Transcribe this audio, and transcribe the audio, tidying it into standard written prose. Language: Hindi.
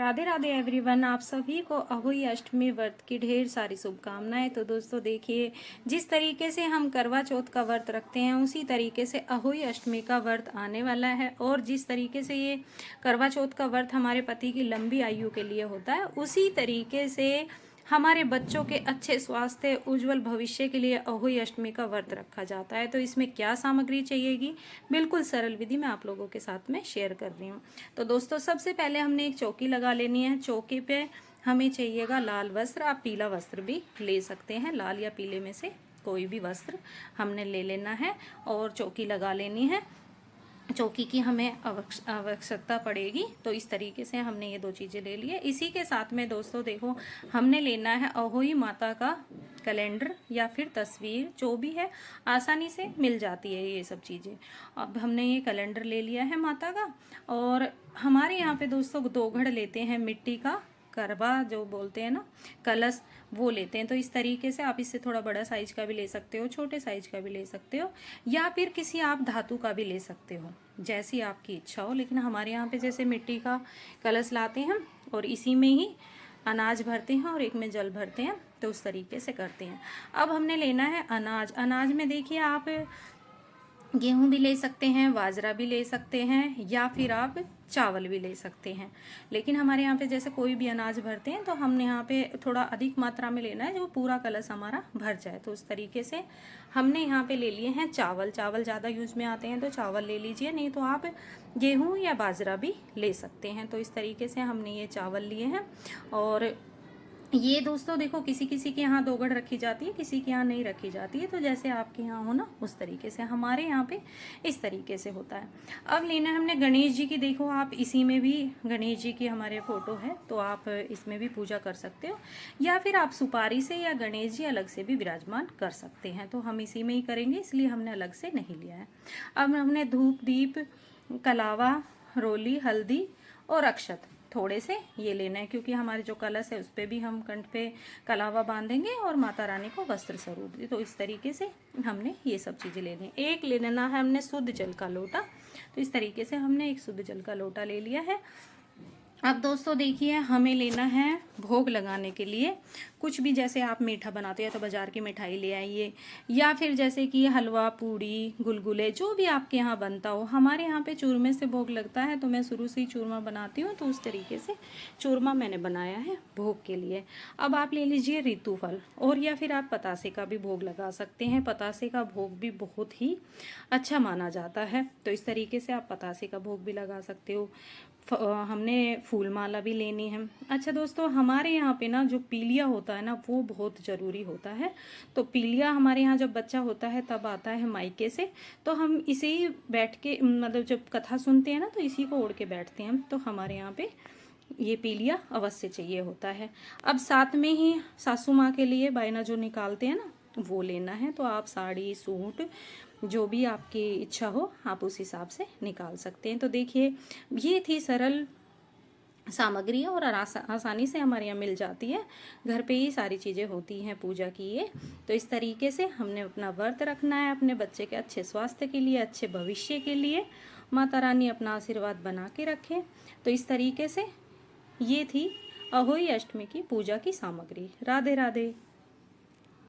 राधे राधे एवरीवन, आप सभी को अहोई अष्टमी व्रत की ढेर सारी शुभकामनाएं। तो दोस्तों देखिए, जिस तरीके से हम करवा चौथ का व्रत रखते हैं उसी तरीके से अहोई अष्टमी का व्रत आने वाला है। और जिस तरीके से ये करवा चौथ का व्रत हमारे पति की लंबी आयु के लिए होता है, उसी तरीके से हमारे बच्चों के अच्छे स्वास्थ्य उज्जवल भविष्य के लिए अहोई अष्टमी का व्रत रखा जाता है। तो इसमें क्या सामग्री चाहिएगी, बिल्कुल सरल विधि मैं आप लोगों के साथ में शेयर कर रही हूँ। तो दोस्तों सबसे पहले हमने एक चौकी लगा लेनी है। चौकी पे हमें चाहिएगा लाल वस्त्र, आप पीला वस्त्र भी ले सकते हैं, लाल या पीले में से कोई भी वस्त्र हमने ले लेना है और चौकी लगा लेनी है। चौकी की हमें आवश्यकता पड़ेगी। तो इस तरीके से हमने ये दो चीज़ें ले ली है। इसी के साथ में दोस्तों देखो, हमने लेना है अहोई माता का कैलेंडर या फिर तस्वीर, जो भी है आसानी से मिल जाती है ये सब चीज़ें। अब हमने ये कैलेंडर ले लिया है माता का, और हमारे यहाँ पे दोस्तों 2 घड़ लेते हैं मिट्टी का, करवा जो बोलते हैं ना, कलश, वो लेते हैं। तो इस तरीके से आप इससे थोड़ा बड़ा साइज का भी ले सकते हो, छोटे साइज का भी ले सकते हो, या फिर किसी आप धातु का भी ले सकते हो, जैसी आपकी इच्छा हो। लेकिन हमारे यहाँ पे जैसे मिट्टी का कलश लाते हैं और इसी में ही अनाज भरते हैं और एक में जल भरते हैं, तो उस तरीके से करते हैं। अब हमने लेना है अनाज। अनाज में देखिए, आप गेहूं भी ले सकते हैं, बाजरा भी ले सकते हैं, या फिर आप चावल भी ले सकते हैं। लेकिन हमारे यहाँ पे जैसे कोई भी अनाज भरते हैं तो हमने यहाँ पे थोड़ा अधिक मात्रा में लेना है, जो पूरा कलश हमारा भर जाए। तो उस तरीके से हमने यहाँ पे ले लिए हैं चावल। चावल ज़्यादा यूज में आते हैं तो चावल ले लीजिए, नहीं तो आप गेहूँ या बाजरा भी ले सकते हैं। तो इस तरीके से हमने ये चावल लिए हैं। और ये दोस्तों देखो, किसी किसी के यहाँ 2 घड़ रखी जाती है, किसी के यहाँ नहीं रखी जाती है। तो जैसे आपके यहाँ हो ना, उस तरीके से। हमारे यहाँ पे इस तरीके से होता है। अब लेना है हमने गणेश जी की। देखो, आप इसी में भी गणेश जी की हमारे फोटो है, तो आप इसमें भी पूजा कर सकते हो, या फिर आप सुपारी से या गणेश जी अलग से भी विराजमान कर सकते हैं। तो हम इसी में ही करेंगे, इसलिए हमने अलग से नहीं लिया है। अब हमने धूप, दीप, कलावा, रोली, हल्दी और अक्षत थोड़े से ये लेना है, क्योंकि हमारे जो कलश है उस पर भी हम कंठ पे कलावा बांधेंगे और माता रानी को वस्त्र स्वरूप। तो इस तरीके से हमने ये सब चीज़ें लेनी है। एक ले लेना है हमने शुद्ध जल का लोटा। तो इस तरीके से हमने एक शुद्ध जल का लोटा ले लिया है। अब दोस्तों देखिए, हमें लेना है भोग लगाने के लिए कुछ भी। जैसे आप मीठा बनाते हैं तो बाजार की मिठाई ले आइए, या फिर जैसे कि हलवा, पूड़ी, गुलगुले, जो भी आपके यहाँ बनता हो। हमारे यहाँ पे चूरमे से भोग लगता है, तो मैं शुरू से ही चूरमा बनाती हूँ, तो उस तरीके से चूरमा मैंने बनाया है भोग के लिए। अब आप ले लीजिए ऋतु फल, और या फिर आप पतासे का भी भोग लगा सकते हैं। पतासे का भोग भी बहुत ही अच्छा माना जाता है, तो इस तरीके से आप पतासे का भोग भी लगा सकते हो। हमने फूल माला भी लेनी है। अच्छा दोस्तों, हमारे यहाँ पे ना जो पीलिया होता है ना, वो बहुत ज़रूरी होता है। तो पीलिया हमारे यहाँ जब बच्चा होता है तब आता है मायके से, तो हम इसे ही बैठ के, मतलब जब कथा सुनते हैं ना, तो इसी को ओढ़ के बैठते हैं। तो हमारे यहाँ पे ये पीलिया अवश्य चाहिए होता है। अब साथ में ही सासू माँ के लिए बायना जो निकालते हैं ना, वो लेना है। तो आप साड़ी, सूट, जो भी आपकी इच्छा हो आप उस हिसाब से निकाल सकते हैं। तो देखिए, ये थी सरल सामग्री और आसानी से हमारे यहाँ मिल जाती है। घर पे ही सारी चीज़ें होती हैं पूजा की ये। तो इस तरीके से हमने अपना व्रत रखना है अपने बच्चे के अच्छे स्वास्थ्य के लिए, अच्छे भविष्य के लिए। माता रानी अपना आशीर्वाद बना के रखे। तो इस तरीके से ये थी अहोई अष्टमी की पूजा की सामग्री। राधे राधे।